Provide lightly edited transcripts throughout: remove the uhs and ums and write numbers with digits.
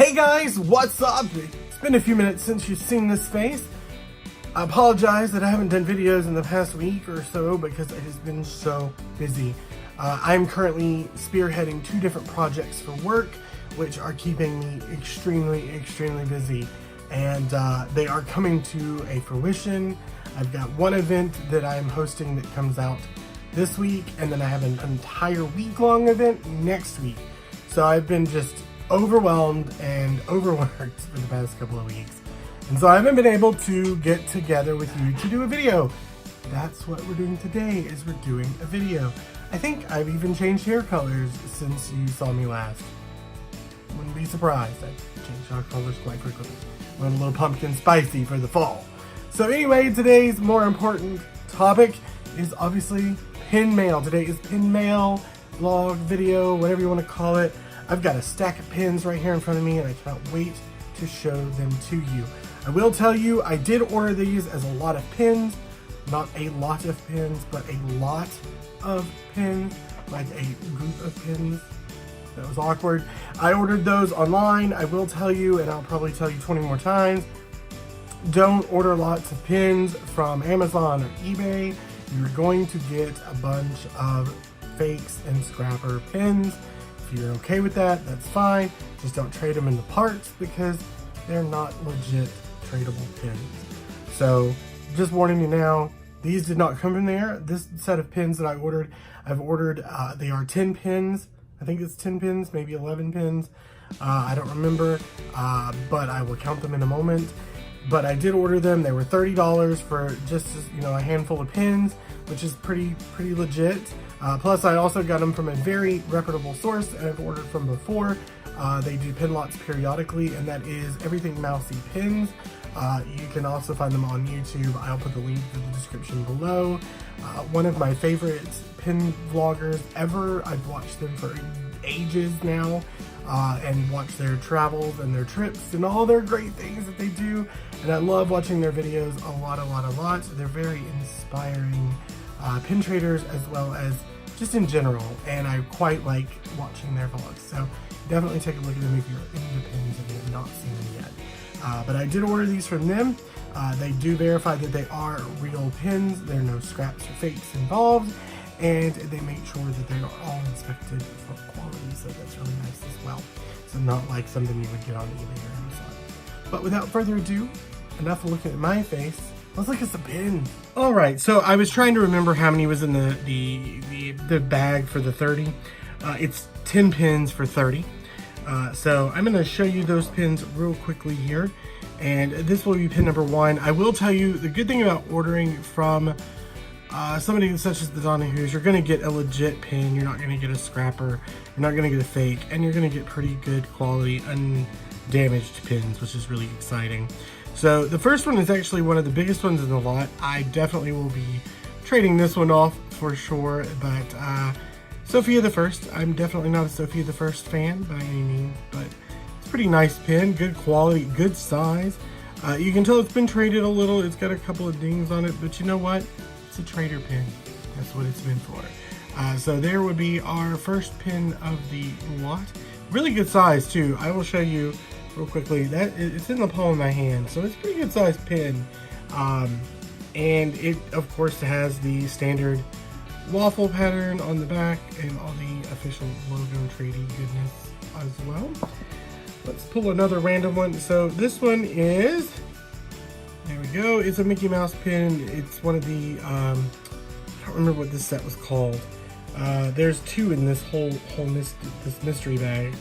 Hey guys, what's up? It's been a few minutes since you've seen this face. I apologize that I haven't done videos in the past week or so because it has been so busy. I'm currently spearheading 2 different projects for work, which are keeping me extremely busy. And they are coming to a fruition. I've got one event that I'm hosting that comes out this week, and then I have an entire week-long event next week. So I've been just overwhelmed and overworked for the past couple of weeks. And so I haven't been able to get together with you to do a video. That's what we're doing today, is we're doing a video. I think I've even changed hair colors since you saw me last. Wouldn't be surprised. I changed hair colors quite frequently. Went a little pumpkin spicy for the fall. So anyway, today's more important topic is obviously pin mail. Today is pin mail, vlog, video, whatever you want to call it. I've got a stack of pins right here in front of me and I cannot wait to show them to you. I will tell you, I did order these as a lot of pins. Not a lot of pins, but a lot of pins. Like a group of pins. That was awkward. I ordered those online. I will tell you, and I'll probably tell you 20 more times, don't order lots of pins from Amazon or eBay. You're going to get a bunch of fakes and scrapper pins. If you're okay with that, that's fine. Just don't trade them into parts because they're not legit tradable pins. So just warning you now, these did not come from there. This set of pins that I've ordered, they are 10 pins. I think it's 10 pins, maybe 11 pins. I don't remember, but I will count them in a moment. But I did order them. They were $30 for just, a handful of pins, which is pretty legit. Plus, I also got them from a very reputable source I've ordered from before. They do pin lots periodically, and that is Everything Mousey Pins. You can also find them on YouTube. I'll put the link in the description below. One of my favorite pin vloggers ever. I've watched them for ages now, and watched their travels and their trips and all their great things that they do. And I love watching their videos a lot. They're very inspiring pin traders as well as just in general, and I quite like watching their vlogs. So definitely take a look at them if you're into pins and you have not seen them yet. But I did order these from them. They do verify that they are real pins. There are no scraps or fakes involved, and they make sure that they are all inspected for quality, so that's really nice as well. So not like something you would get on eBay or Amazon. But without further ado, enough of looking at my face. Let's look at some pins. All right, so I was trying to remember how many was in the bag for the 30. It's 10 pins for 30. So I'm gonna show you those pins real quickly here. And this will be pin number 1. I will tell you, the good thing about ordering from somebody such as the Donahues, you're gonna get a legit pin. You're not gonna get a scrapper. You're not gonna get a fake, and you're gonna get pretty good quality, undamaged pins, which is really exciting. So the first one is actually one of the biggest ones in the lot. I definitely will be trading this one off for sure, but Sophia the First. I'm definitely not a Sophia the First fan by any means, but it's a pretty nice pin, good quality, good size. You can tell it's been traded a little. It's got a couple of dings on it, but you know what? It's a trader pin. That's what it's been for. So there would be our first pin of the lot. Really good size too. I will show you real quickly. That it's in the palm of my hand, so it's a pretty good sized pin. And it of course has the standard waffle pattern on the back and all the official logo trading goodness as well. Let's pull another random one. So this one is, there we go, it's a Mickey Mouse pin. It's one of the I don't remember what this set was called. There's 2 in this whole this mystery bag.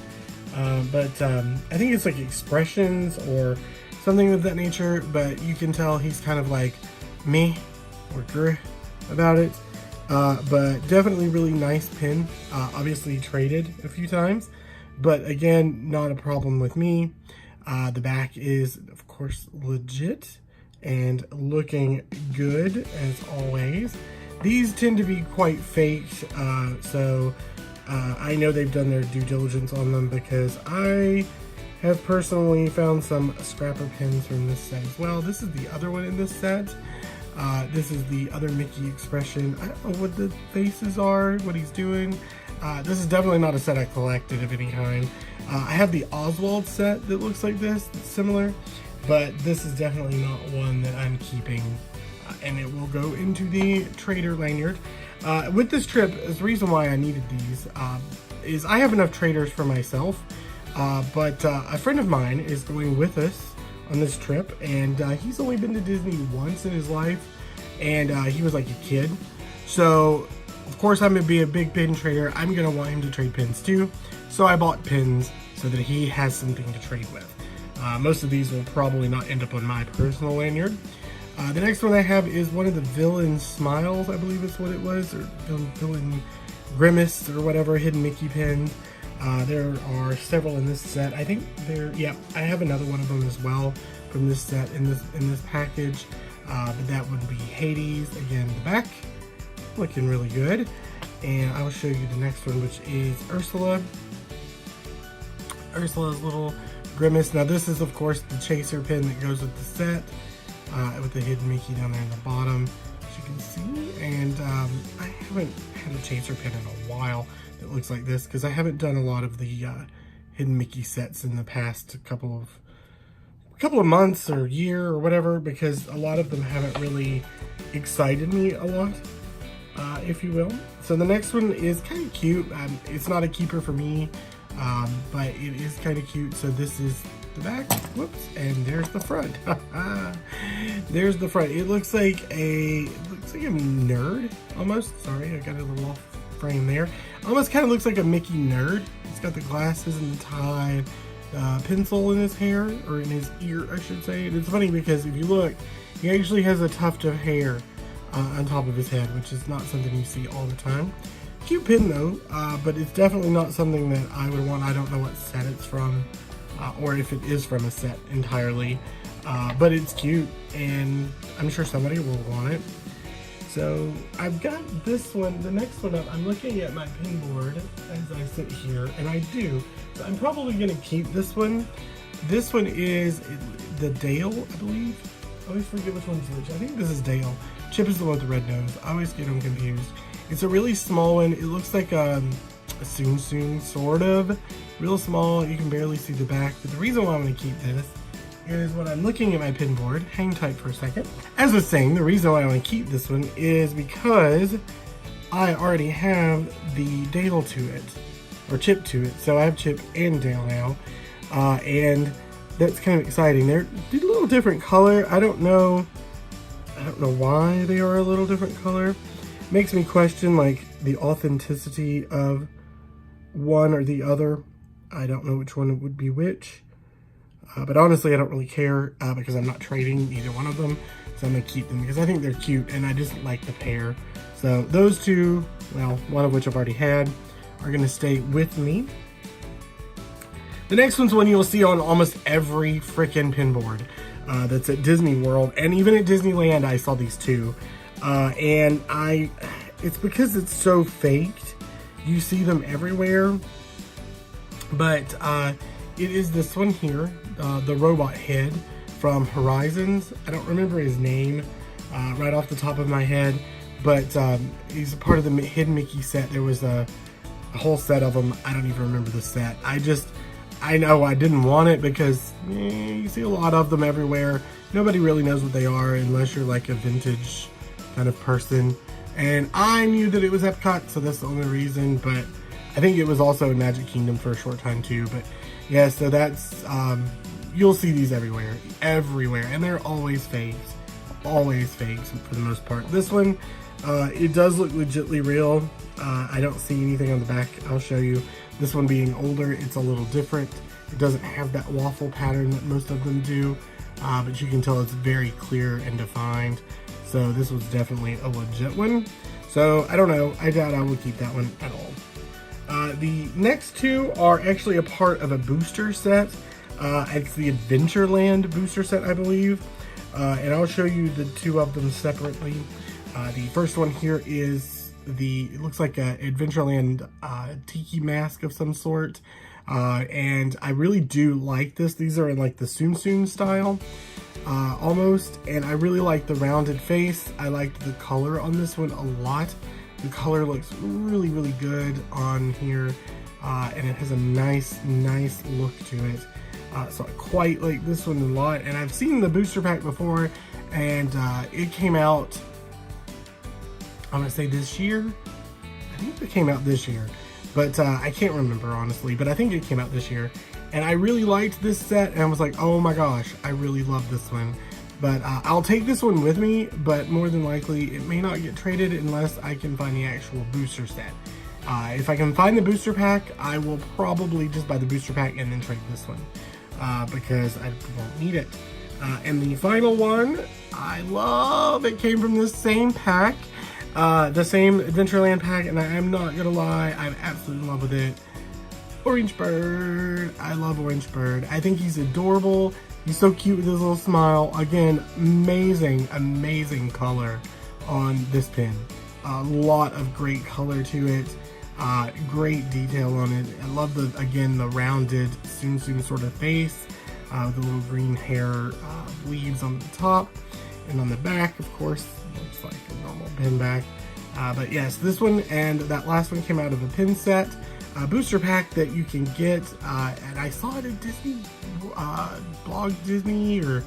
But I think it's like expressions or something of that nature, but you can tell he's kind of like me or grr about it. But definitely really nice pin. Obviously traded a few times, but again, not a problem with me. The back is of course legit and looking good as always. These tend to be quite fake, so I know they've done their due diligence on them because I have personally found some scrapper pins from this set as well. This is the other one in this set. This is the other Mickey expression. I don't know what the faces are, what he's doing. This is definitely not a set I collected of any kind. I have the Oswald set that looks like this, similar, but this is definitely not one that I'm keeping, and it will go into the trader lanyard. With this trip, the reason why I needed these is I have enough traders for myself, but a friend of mine is going with us on this trip, and he's only been to Disney once in his life, and he was like a kid. So, of course, I'm going to be a big pin trader. I'm going to want him to trade pins too. So I bought pins so that he has something to trade with. Most of these will probably not end up on my personal lanyard. The next one I have is one of the Villain Smiles, I believe is what it was, or Villain Grimace, or whatever, hidden Mickey pins. There are several in this set. I think I have another one of them as well from this set in this package. But that would be Hades. Again, the back looking really good. And I will show you the next one, which is Ursula. Ursula's little Grimace. Now this is, of course, the chaser pin that goes with the set, with the hidden Mickey down there in the bottom, as you can see. And I haven't had a chaser pin in a while that looks like this, because I haven't done a lot of the hidden Mickey sets in the past couple of months or year or whatever, because a lot of them haven't really excited me a lot, if you will. So the next one is kind of cute. It's not a keeper for me, but it is kind of cute. So this is the back, whoops, and there's the front. There's the front. It looks like a nerd almost. Sorry, I got a little off frame there. Almost kind of looks like a Mickey nerd. He's got the glasses and the tie, pencil in his hair, or in his ear, I should say. And it's funny because if you look, he actually has a tuft of hair on top of his head, which is not something you see all the time. Cute pin though, but it's definitely not something that I would want. I don't know what set it's from, or if it is from a set entirely, but it's cute, and I'm sure somebody will want it. So I've got this one, the next one up. I'm looking at my pin board as I sit here, and I do. So I'm probably going to keep this one. This one is the Dale, I believe. I always forget which one's which. I think this is Dale. Chip is the one with the red nose. I always get them confused. It's a really small one. It looks like a Tsum Tsum, sort of. Real small. You can barely see the back. But the reason why I'm going to keep this is when I'm looking at my pin board. Hang tight for a second. As I was saying, the reason why I want to keep this one is because I already have the Dale to it, or Chip to it. So I have Chip and Dale now, and that's kind of exciting. They're a little different color. I don't know why they are a little different color. Makes me question like the authenticity of one or the other. I don't know which one would be which. But honestly, I don't really care because I'm not trading either one of them. So I'm going to keep them because I think they're cute and I just like the pair. So those two, well, one of which I've already had, are going to stay with me. The next one's one you'll see on almost every freaking pin board that's at Disney World. And even at Disneyland, I saw these too. And it's because it's so faked. You see them everywhere. But it is this one here. The robot head from Horizons. I don't remember his name right off the top of my head, but he's a part of the Hidden Mickey set. There was a whole set of them. I don't even remember the set. I know I didn't want it because you see a lot of them everywhere. Nobody really knows what they are unless you're like a vintage kind of person. And I knew that it was Epcot, so that's the only reason, but I think it was also in Magic Kingdom for a short time too. But yeah, so that's, you'll see these everywhere, and they're always fakes for the most part. This one, it does look legitly real. I don't see anything on the back. I'll show you. This one being older, it's a little different. It doesn't have that waffle pattern that most of them do, but you can tell it's very clear and defined. So this was definitely a legit one. So I don't know, I doubt I will keep that one at all. The next two are actually a part of a booster set. It's the Adventureland booster set, I believe. And I'll show you the two of them separately. The first one here is it looks like an Adventureland tiki mask of some sort. And I really do like this. These are in like the Tsum Tsum style, almost. And I really like the rounded face. I liked the color on this one a lot. The color looks really, really good on here. and it has a nice look to it. So I quite like this one a lot, and I've seen the booster pack before, and it came out, I'm gonna say this year. I think it came out this year, but I can't remember honestly, but I think it came out this year. And I really liked this set, and I was like, oh my gosh, I really love this one. But I'll take this one with me, but more than likely it may not get traded unless I can find the actual booster set. If I can find the booster pack, I will probably just buy the booster pack and then trade this one, because I won't need it. And the final one, I love, it came from this same pack, the same Adventureland pack, and I am not gonna lie, I'm absolutely in love with it. Orange Bird. I love Orange Bird. I think he's adorable. He's so cute with his little smile. Again, amazing color on this pin. A lot of great color to it. Great detail on it. I love the rounded Tsum Tsum sort of face. The little green hair leaves on the top. And on the back, of course, looks like a normal pin back. But yes, this one and that last one came out of a pin set. Booster pack that you can get, and I saw it at Disney, Blog Disney, or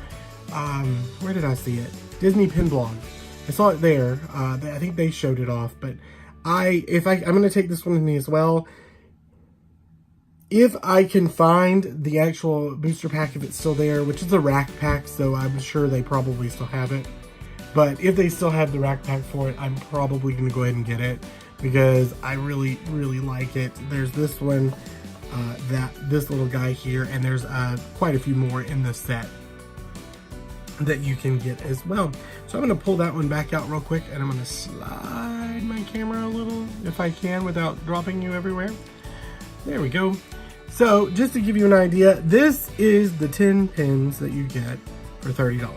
where did I see it? Disney Pin Blog. I saw it there. I think they showed it off, but I'm gonna take this one with me as well. If I can find the actual booster pack, if it's still there, which is a rack pack, so I'm sure they probably still have it. But if they still have the rack pack for it, I'm probably gonna go ahead and get it, because I really like it. There's this one, this little guy here, and there's quite a few more in the set that you can get as well. So I'm gonna pull that one back out real quick, and I'm gonna slide my camera a little, if I can, without dropping you everywhere. There we go. So just to give you an idea, this is the 10 pins that you get for $30.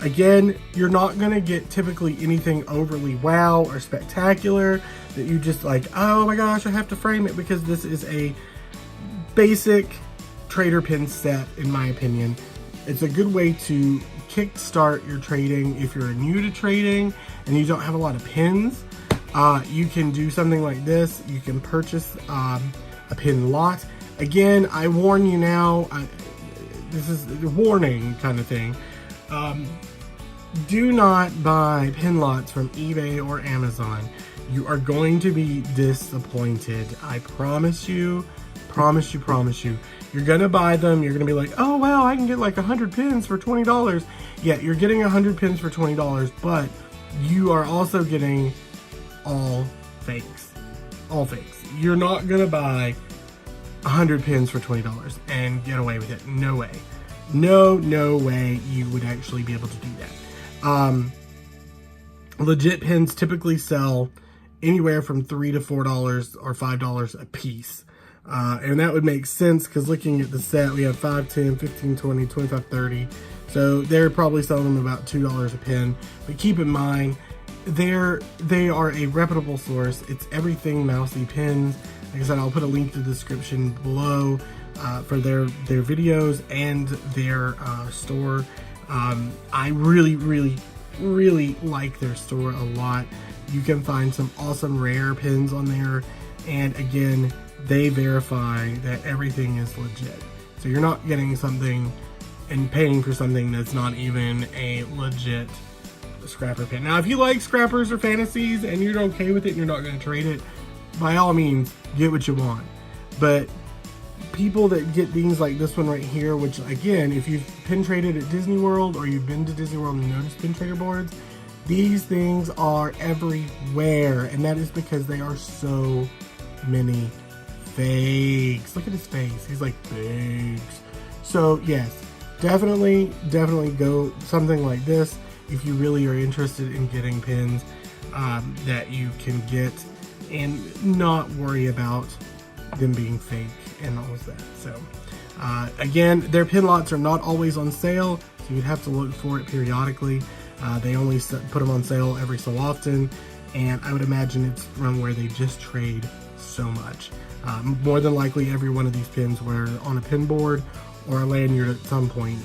Again, you're not gonna get typically anything overly wow or spectacular that you just like, oh my gosh, I have to frame it, because this is a basic trader pin set, in my opinion. It's a good way to kickstart your trading. If you're new to trading and you don't have a lot of pins, you can do something like this. You can purchase a pin lot. Again, I warn you now, this is a warning kind of thing. Do not buy pin lots from eBay or Amazon. You are going to be disappointed. I promise you, promise you. You're gonna buy them, you're gonna be like, oh wow, I can get like 100 pins for $20. Yeah, you're getting 100 pins for $20, but you are also getting all fakes. All fakes. You're not gonna buy 100 pins for $20 and get away with it. No way. No way you would actually be able to do that. Legit pins typically sell anywhere from $3 to $4 or $5 a piece. And that would make sense, because looking at the set, we have 5, 10, 15, 20, 25, 30. So they're probably selling them about $2 a pin. But keep in mind, they are a reputable source. It's everything Mousey pins. Like I said, I'll put a link to the description below for their videos and their store. I really like their store a lot. You can find some awesome rare pins on there, and again, they verify that everything is legit. So you're not getting something and paying for something that's not even a legit scrapper pin. Now, if you like scrappers or fantasies and you're okay with it and you're not going to trade it, by all means, get what you want. But people that get things like this one right here, which again, if you've pin traded at Disney World or you've been to Disney World and noticed pin trader boards, these things are everywhere, and that is because they are so many fakes. Look at his face. He's like, fakes. So yes, definitely go something like this if you really are interested in getting pins that you can get and not worry about them being fake and all of that. So again, their pin lots are not always on sale, so you'd have to look for it periodically. They only put them on sale every so often, and I would imagine it's from where they just trade so much. More than likely, every one of these pins were on a pin board or a lanyard at some point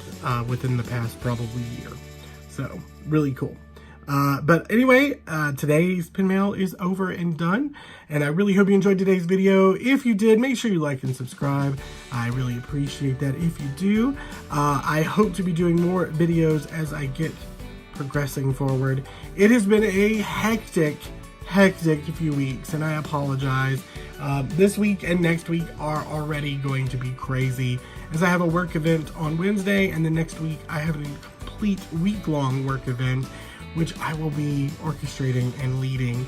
within the past probably year. So really cool. But anyway, today's pin mail is over and done, and I really hope you enjoyed today's video. If you did, make sure you like and subscribe. I really appreciate that if you do. I hope to be doing more videos as I get progressing forward. It has been a hectic few weeks, and I apologize. This week and next week are already going to be crazy, as I have a work event on Wednesday, and the next week I have a complete week-long work event, which I will be orchestrating and leading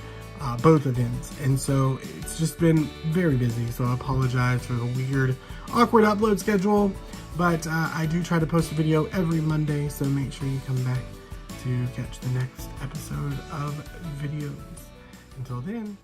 both events. And so it's just been very busy, so I apologize for the weird, awkward upload schedule, but I do try to post a video every Monday, so make sure you come back to catch the next episode of videos. Until then.